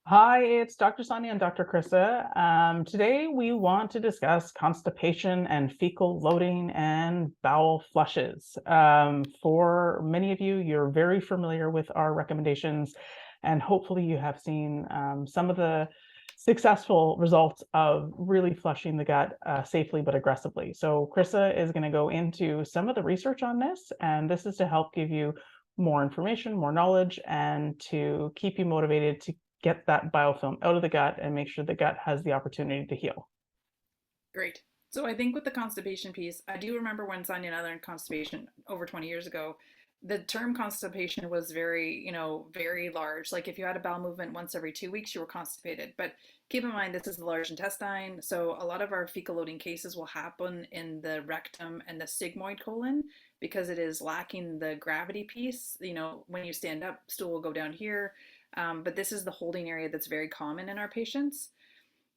Hi, it's Dr. Sonia and Dr. Krissa. Today we want to discuss constipation and fecal loading and bowel flushes. For many of you, you're very familiar with our recommendations, and hopefully you have seen some of the successful results of really flushing the gut safely but aggressively. So Krissa is going to go into some of the research on this, and this is to help give you more information, more knowledge, and to keep you motivated to get that biofilm out of the gut and make sure the gut has the opportunity to heal. Great. So I think with the constipation piece, I do remember when Sonia and I learned constipation over 20 years ago, the term constipation was very large. Like if you had a bowel movement once every 2 weeks, you were constipated. But keep in mind, this is the large intestine. So a lot of our fecal loading cases will happen in the rectum and the sigmoid colon because it is lacking the gravity piece. When you stand up, stool will go down here. But this is the holding area that's very common in our patients.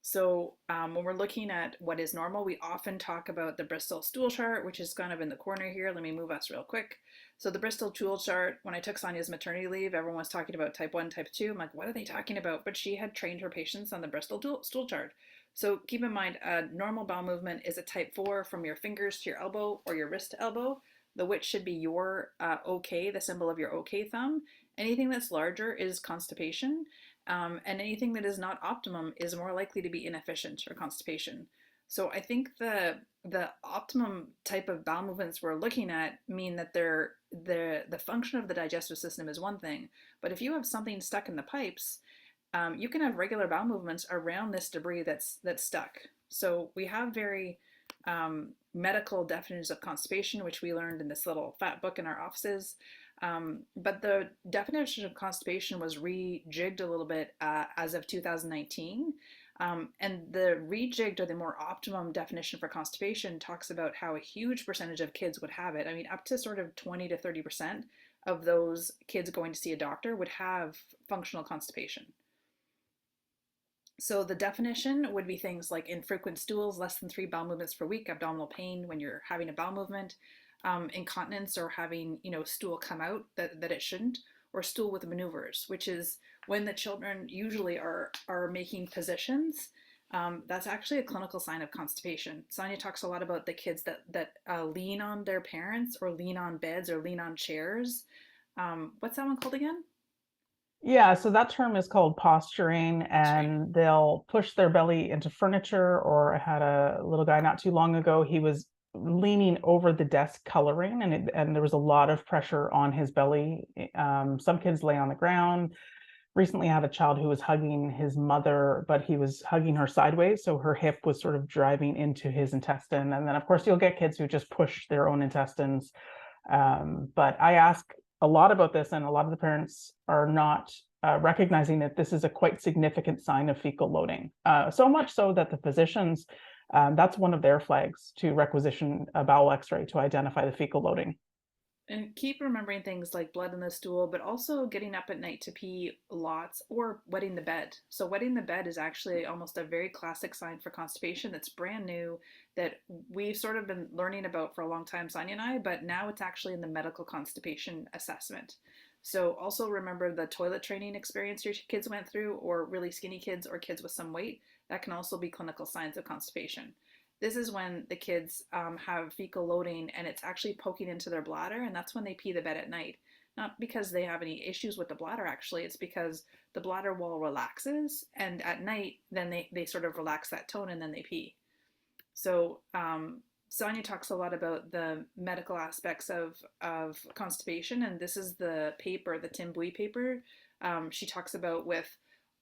So when we're looking at what is normal, we often talk about the Bristol stool chart, which is kind of in the corner here. Let me move us real quick. So the Bristol stool chart, when I took Sonia's maternity leave, everyone was talking about type 1, type 2. I'm like, what are they talking about? But she had trained her patients on the Bristol stool chart. So keep in mind, a normal bowel movement is a type 4 from your fingers to your elbow or your wrist to elbow. The which should be your OK, the symbol of your OK thumb. Anything that's larger is constipation. And anything that is not optimum is more likely to be inefficient or constipation. So I think the optimum type of bowel movements we're looking at mean that the function of the digestive system is one thing, but if you have something stuck in the pipes, you can have regular bowel movements around this debris that's stuck. So we have very medical definitions of constipation, which we learned in this little fat book in our offices. But the definition of constipation was rejigged a little bit as of 2019. And the rejigged or the more optimum definition for constipation talks about how a huge percentage of kids would have it. I mean, up to sort of 20 to 30% of those kids going to see a doctor would have functional constipation. So the definition would be things like infrequent stools, less than 3 bowel movements per week, abdominal pain when you're having a bowel movement, incontinence or having stool come out that it shouldn't, or stool with maneuvers, which is when the children usually are making positions. That's actually a clinical sign of constipation. Sonia talks a lot about the kids that lean on their parents or lean on beds or lean on chairs. What's that one called again? Yeah, so that term is called posturing, Posturing. and they'll push their belly into furniture. Or I had a little guy not too long ago, he was leaning over the desk coloring, and there was a lot of pressure on his belly. Some kids lay on the ground. Recently, I had a child who was hugging his mother, but he was hugging her sideways, so her hip was sort of driving into his intestine. And then, of course, you'll get kids who just push their own intestines. But I ask a lot about this, and a lot of the parents are not recognizing that this is a quite significant sign of fecal loading. So much so that the physicians, that's one of their flags to requisition a bowel x-ray to identify the fecal loading. And keep remembering things like blood in the stool, but also getting up at night to pee lots or wetting the bed. So, wetting the bed is actually almost a very classic sign for constipation that's brand new, that we've sort of been learning about for a long time, Sonia and I, but now it's actually in the medical constipation assessment. So, also remember the toilet training experience your kids went through, or really skinny kids or kids with some weight. That can also be clinical signs of constipation. This is when the kids have fecal loading and it's actually poking into their bladder, and that's when they pee the bed at night. Not because they have any issues with the bladder, actually, it's because the bladder wall relaxes, and at night, then they sort of relax that tone and then they pee. So, Sonia talks a lot about the medical aspects of constipation, and this is the paper, the Tim Bui paper. She talks about with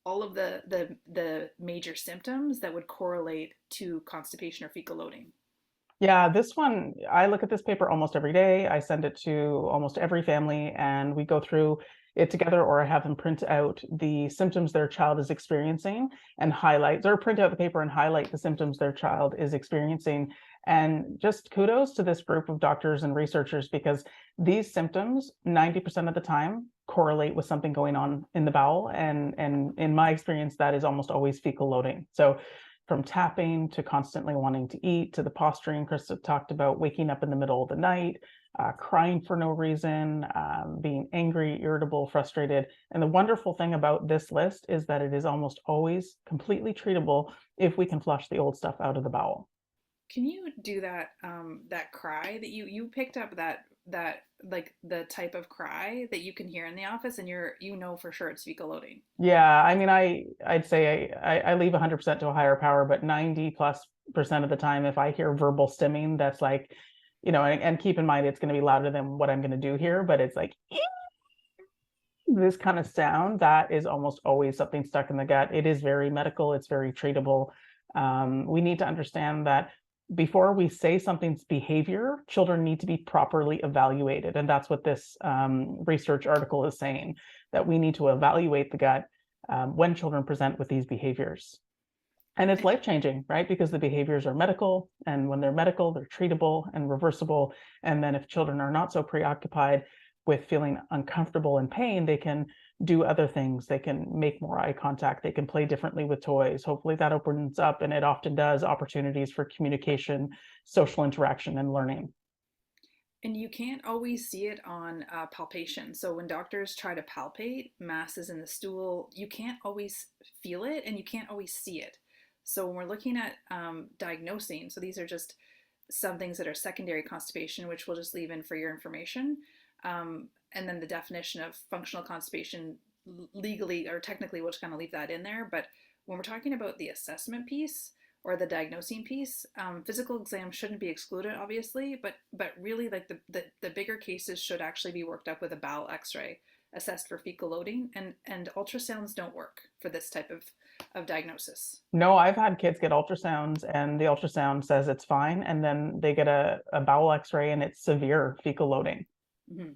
all of the major symptoms that would correlate to constipation or fecal loading. Yeah, this one, I look at this paper almost every day. I send it to almost every family, and we go through it together, or I have them print out the symptoms their child is experiencing and highlight, or print out the paper and highlight the symptoms their child is experiencing. And just kudos to this group of doctors and researchers, because these symptoms 90% of the time correlate with something going on in the bowel. And in my experience, that is almost always fecal loading. So from tapping to constantly wanting to eat to the posturing Chris talked about, waking up in the middle of the night, crying for no reason, being angry, irritable, frustrated. And the wonderful thing about this list is that it is almost always completely treatable if we can flush the old stuff out of the bowel. Can you do that that cry that you picked up, that like the type of cry that you can hear in the office, and you know for sure it's fecal loading? Yeah, I mean, I'd say I leave 100% to a higher power, but 90+% of the time, if I hear verbal stimming, that's like, and keep in mind it's going to be louder than what I'm going to do here, but it's like this kind of sound, that is almost always something stuck in the gut. It is very medical, it's very treatable. We need to understand that before we say something's behavior, children need to be properly evaluated. And that's what this research article is saying, that we need to evaluate the gut when children present with these behaviors. And it's life-changing, right? Because the behaviors are medical, and when they're medical, they're treatable and reversible. And then if children are not so preoccupied with feeling uncomfortable and pain, they can do other things. They can make more eye contact. They can play differently with toys. Hopefully that opens up, and it often does, opportunities for communication, social interaction, and learning. And you can't always see it on palpation. So when doctors try to palpate masses in the stool, you can't always feel it and you can't always see it. So when we're looking at diagnosing, so these are just some things that are secondary constipation, which we'll just leave in for your information. And then the definition of functional constipation, legally or technically, we'll just kind of leave that in there. But when we're talking about the assessment piece or the diagnosing piece, physical exams shouldn't be excluded, obviously, but really like the bigger cases should actually be worked up with a bowel x-ray assessed for fecal loading, and ultrasounds don't work for this type of diagnosis. No, I've had kids get ultrasounds and the ultrasound says it's fine, and then they get a bowel x-ray and it's severe fecal loading. Mm-hmm.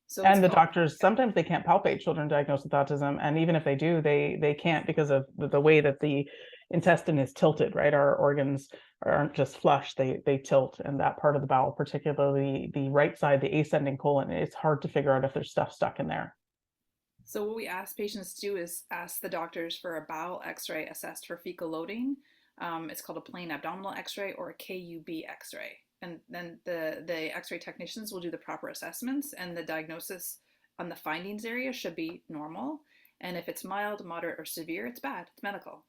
So And the doctors, sometimes they can't palpate children diagnosed with autism, and even if they do, they can't, because of the way that the intestine is tilted, right? Our organs aren't just flush, they tilt, and that part of the bowel, particularly the right side, the ascending colon, it's hard to figure out if there's stuff stuck in there. So what we ask patients to do is ask the doctors for a bowel x-ray assessed for fecal loading. It's called a plain abdominal x-ray or a KUB x-ray. And then the x-ray technicians will do the proper assessments, and the diagnosis on the findings area should be normal. And if it's mild, moderate, or severe, it's bad. It's medical.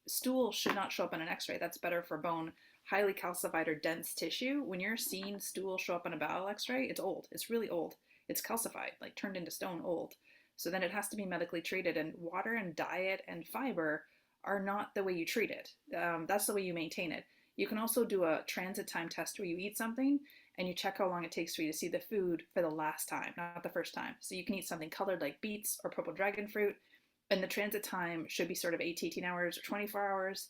Stool should not show up on an x-ray. That's better for bone, highly calcified or dense tissue. When you're seeing stool show up on a bowel x-ray, it's old. It's really old. It's calcified, like turned into stone old. So then it has to be medically treated, and water and diet and fiber are not the way you treat it. That's the way you maintain it. You can also do a transit time test where you eat something and you check how long it takes for you to see the food for the last time, not the first time. So you can eat something colored like beets or purple dragon fruit, and the transit time should be sort of 8 to 18 hours or 24 hours,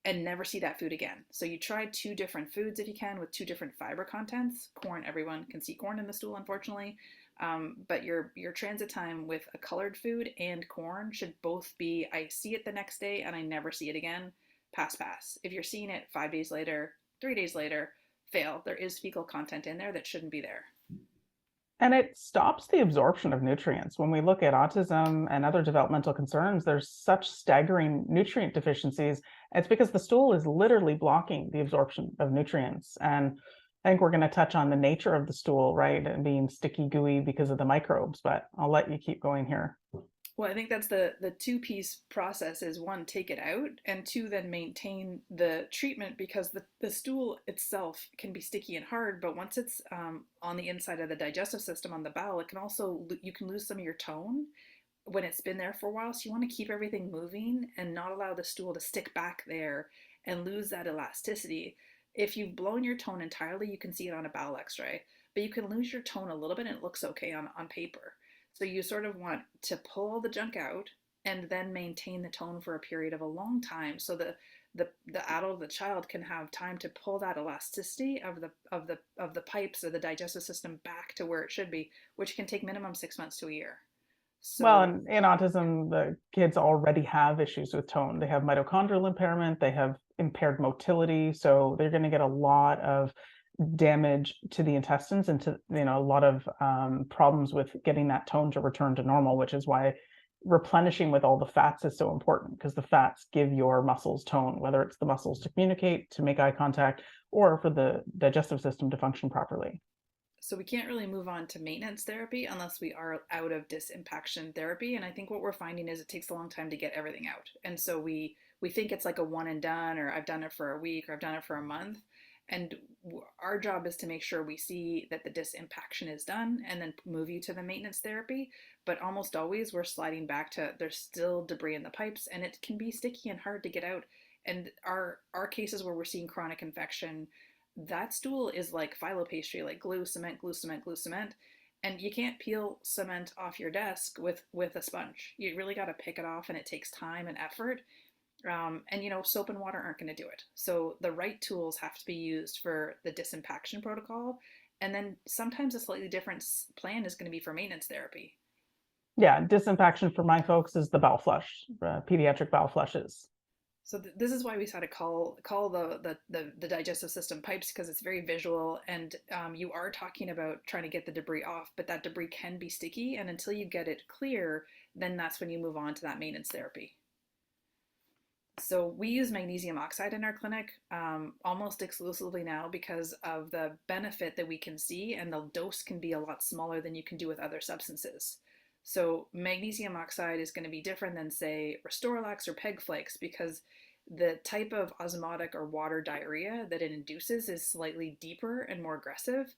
and never see that food again. So you try 2 different foods if you can, with 2 different fiber contents. Corn, everyone can see corn in the stool, unfortunately. But your transit time with a colored food and corn should both be, I see it the next day and I never see it again, pass. If you're seeing it 5 days later, 3 days later, fail. There is fecal content in there that shouldn't be there. And it stops the absorption of nutrients. When we look at autism and other developmental concerns, there's such staggering nutrient deficiencies. It's because the stool is literally blocking the absorption of nutrients. And I think we're going to touch on the nature of the stool, right? And being sticky, gooey because of the microbes, but I'll let you keep going here. Well, I think that's the 2-piece process is 1, take it out, and 2, then maintain the treatment, because the stool itself can be sticky and hard, but once it's on the inside of the digestive system on the bowel, it can also, you can lose some of your tone when it's been there for a while. So you want to keep everything moving and not allow the stool to stick back there and lose that elasticity. If you've blown your tone entirely, you can see it on a bowel x-ray, but you can lose your tone a little bit and it looks okay on paper. So you sort of want to pull all the junk out and then maintain the tone for a period of a long time, so the adult, the child, can have time to pull that elasticity of the pipes or the digestive system back to where it should be, which can take minimum 6 months to a year. So, well, in autism, the kids already have issues with tone. They have mitochondrial impairment, they have impaired motility, so they're going to get a lot of damage to the intestines and to, a lot of problems with getting that tone to return to normal, which is why replenishing with all the fats is so important, because the fats give your muscles tone, whether it's the muscles to communicate, to make eye contact, or for the digestive system to function properly. So we can't really move on to maintenance therapy unless we are out of disimpaction therapy. And I think what we're finding is it takes a long time to get everything out. And so we think it's like a one and done, or I've done it for a week, or I've done it for a month. And our job is to make sure we see that the disimpaction is done and then move you to the maintenance therapy. But almost always we're sliding back to there's still debris in the pipes and it can be sticky and hard to get out. And our cases where we're seeing chronic infection, that stool is like phyllo pastry, like glue, cement, glue, cement, glue, cement. And you can't peel cement off your desk with a sponge. You really got to pick it off, and it takes time and effort. And soap and water aren't going to do it. So the right tools have to be used for the disimpaction protocol. And then sometimes a slightly different plan is going to be for maintenance therapy. Yeah, disimpaction for my folks is the bowel flush, pediatric bowel flushes. So this is why we decided to call the digestive system pipes, because it's very visual, and you are talking about trying to get the debris off, but that debris can be sticky, and until you get it clear, then that's when you move on to that maintenance therapy. So we use magnesium oxide in our clinic almost exclusively now because of the benefit that we can see, and the dose can be a lot smaller than you can do with other substances. So magnesium oxide is going to be different than, say, Restorelax or Peg Flakes, because the type of osmotic or water diarrhea that it induces is slightly deeper and more aggressive.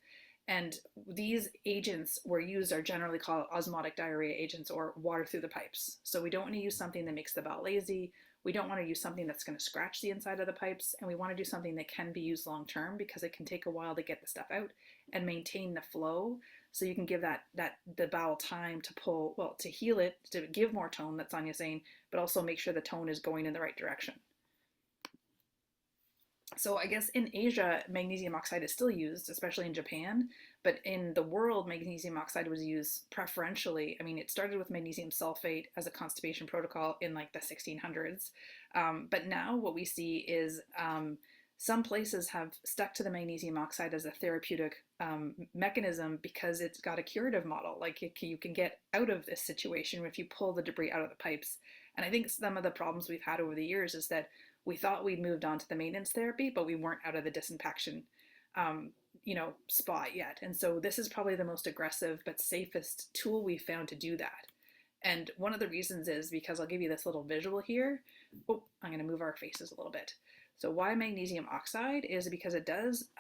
And these agents we're used are generally called osmotic diarrhea agents, or water through the pipes. So we don't want to use something that makes the bowel lazy. We don't want to use something that's going to scratch the inside of the pipes, and we want to do something that can be used long term, because it can take a while to get the stuff out and maintain the flow, so you can give the bowel time to pull, well, to heal it, to give more tone, that's Sonya's saying, but also make sure the tone is going in the right direction. So I guess in Asia, magnesium oxide is still used, especially in Japan, but in the world, magnesium oxide was used preferentially. I mean, it started with magnesium sulfate as a constipation protocol in like the 1600s. But now what we see is some places have stuck to the magnesium oxide as a therapeutic mechanism, because it's got a curative model. Like you can get out of this situation if you pull the debris out of the pipes. And I think some of the problems we've had over the years is that we thought we'd moved on to the maintenance therapy, but we weren't out of the disimpaction, spot yet. And so this is probably the most aggressive but safest tool we found to do that. And one of the reasons is because I'll give you this little visual here. Oh, I'm going to move our faces a little bit. So why magnesium oxide is because it does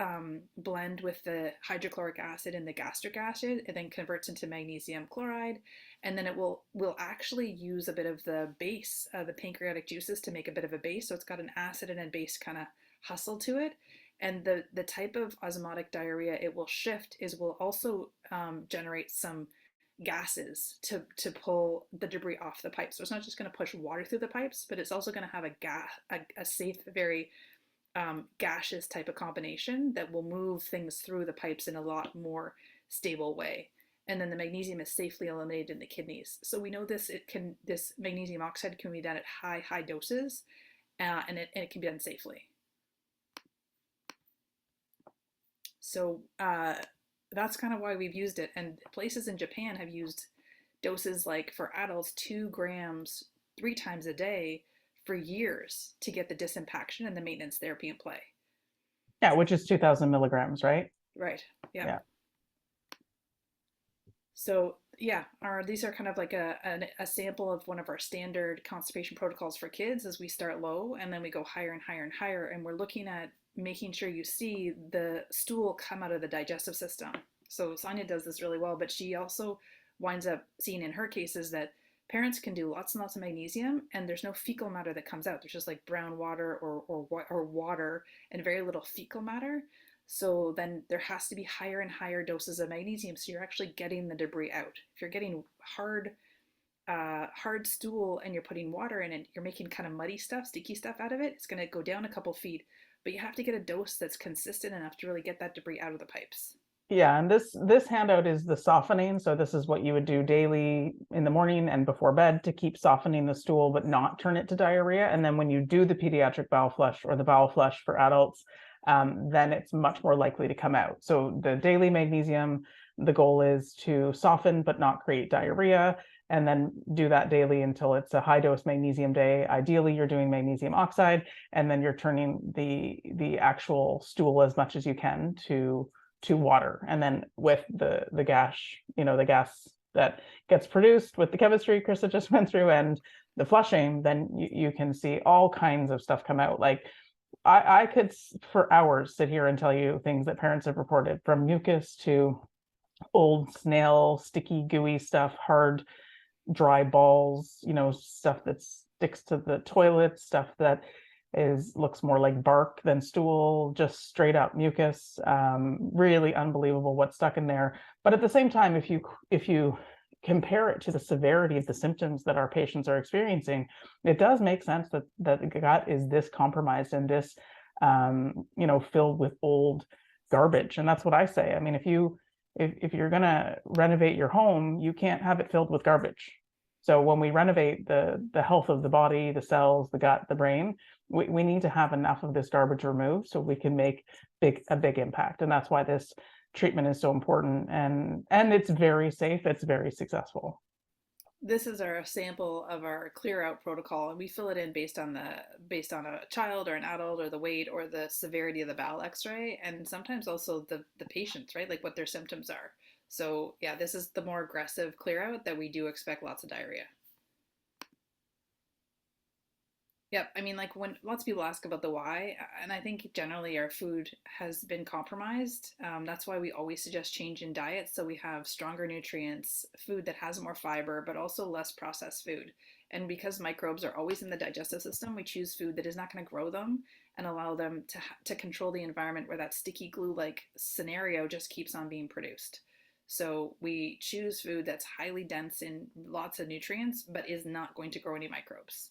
blend with the hydrochloric acid and the gastric acid. It then converts into magnesium chloride, and then it will actually use a bit of the base, the pancreatic juices, to make a bit of a base. So it's got an acid and a base kind of hustle to it. And the type of osmotic diarrhea it will shift is will also generate some gases to pull the debris off the pipe. So it's not just going to push water through the pipes, but it's also going to have a safe, very gaseous type of combination that will move things through the pipes in a lot more stable way. And then the magnesium is safely eliminated in the kidneys. So we know this magnesium oxide can be done at high doses, and it can be done safely. So that's kind of why we've used it. And places in Japan have used doses like for adults 2 grams 3 times a day for years to get the disimpaction and the maintenance therapy in play. Yeah, which is 2,000 milligrams, right? Right. Yeah. So yeah, these are kind of like a sample of one of our standard constipation protocols for kids, as we start low and then we go higher and higher and higher. And we're looking at making sure you see the stool come out of the digestive system. So Sonia does this really well, but she also winds up seeing in her cases that parents can do lots and lots of magnesium and there's no fecal matter that comes out. There's just like brown water or water and very little fecal matter. So then there has to be higher and higher doses of magnesium, so you're actually getting the debris out. If you're getting hard stool and you're putting water in it, you're making kind of muddy stuff, sticky stuff out of it, it's going to go down a couple feet. But you have to get a dose that's consistent enough to really get that debris out of the pipes. Yeah, and this handout is the softening. So this is what you would do daily in the morning and before bed to keep softening the stool, but not turn it to diarrhea. And then when you do the pediatric bowel flush or the bowel flush for adults, then it's much more likely to come out. So the daily magnesium, the goal is to soften but not create diarrhea, and then do that daily until it's a high dose magnesium day. Ideally, you're doing magnesium oxide, and then you're turning the actual stool as much as you can to to water. And then with the gas, the gas that gets produced with the chemistry Krista just went through and the flushing, then you can see all kinds of stuff come out. Like I could for hours sit here and tell you things that parents have reported, from mucus to old snail, sticky, gooey stuff, hard, dry balls, stuff that sticks to the toilet, stuff that looks more like bark than stool, just straight up mucus. Really unbelievable what's stuck in there. But at the same time, if you compare it to the severity of the symptoms that our patients are experiencing, it does make sense that the gut is this compromised and this filled with old garbage. And that's what I say. I mean, if you're going to renovate your home, you can't have it filled with garbage. So when we renovate the health of the body, the cells, the gut, the brain, we need to have enough of this garbage removed so we can make a big impact. And that's why this treatment is so important, and it's very safe, it's very successful. This is our sample of our clear out protocol, and we fill it in based on a child or an adult or the weight or the severity of the bowel x-ray, and sometimes also the patients, right? Like what their symptoms are. So yeah, this is the more aggressive clear out that we do expect lots of diarrhea. Yep. I mean, like when lots of people ask about the why, and I think generally our food has been compromised. That's why we always suggest change in diet. So we have stronger nutrients, food that has more fiber, but also less processed food. And because microbes are always in the digestive system, we choose food that is not going to grow them and allow them to control the environment where that sticky glue-like scenario just keeps on being produced. So we choose food that's highly dense in lots of nutrients, but is not going to grow any microbes.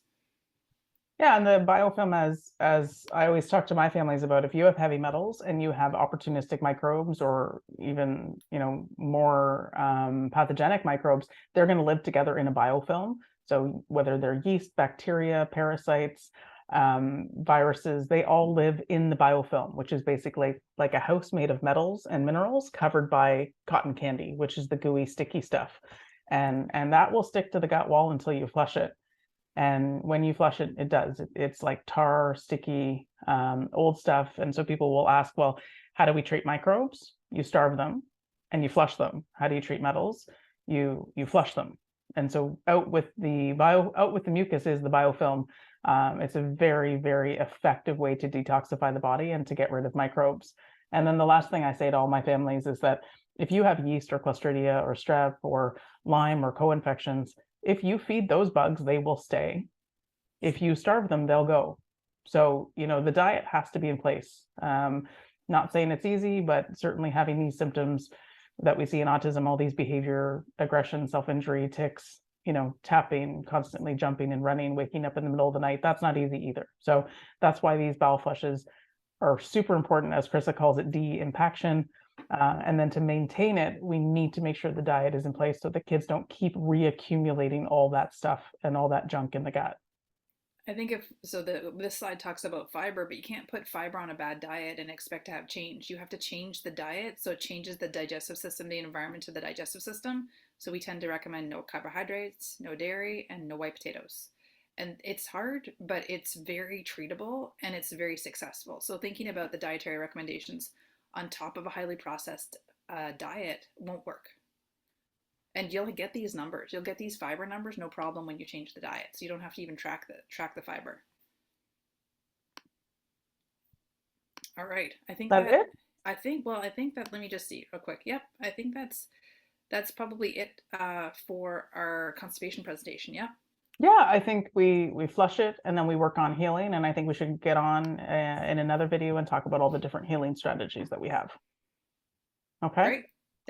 Yeah, and the biofilm, as I always talk to my families about, if you have heavy metals and you have opportunistic microbes or even more pathogenic microbes, they're going to live together in a biofilm. So whether they're yeast, bacteria, parasites, viruses, they all live in the biofilm, which is basically like a house made of metals and minerals covered by cotton candy, which is the gooey, sticky stuff. And that will stick to the gut wall until you flush it. And when you flush it, it does. It's like tar, sticky, old stuff. And so people will ask, well, how do we treat microbes? You starve them and you flush them. How do you treat metals? You flush them. And so out with the mucus is the biofilm. It's a very, very effective way to detoxify the body and to get rid of microbes. And then the last thing I say to all my families is that if you have yeast or Clostridia or strep or Lyme or co-infections, if you feed those bugs, they will stay. If you starve them, they'll go. So, the diet has to be in place. Not saying it's easy, but certainly having these symptoms that we see in autism, all these behavior, aggression, self-injury, tics, tapping, constantly jumping and running, waking up in the middle of the night, that's not easy either. So that's why these bowel flushes are super important, as Krista calls it, Disimpaction. And then to maintain it, we need to make sure the diet is in place so the kids don't keep reaccumulating all that stuff and all that junk in the gut. I think this slide talks about fiber, but you can't put fiber on a bad diet and expect to have change. You have to change the diet so it changes the digestive system, the environment to the digestive system. So we tend to recommend no carbohydrates, no dairy, and no white potatoes. And it's hard, but it's very treatable and it's very successful. So thinking about the dietary recommendations on top of a highly processed diet won't work. And you'll get these numbers. You'll get these fiber numbers, no problem, when you change the diet. So you don't have to even track the fiber. All right. I think That's it? I think that, let me just see real quick. Yep. I think that's probably it for our constipation presentation. Yeah. Yeah, I think we flush it and then we work on healing. And I think we should get on in another video and talk about all the different healing strategies that we have. Okay. Great.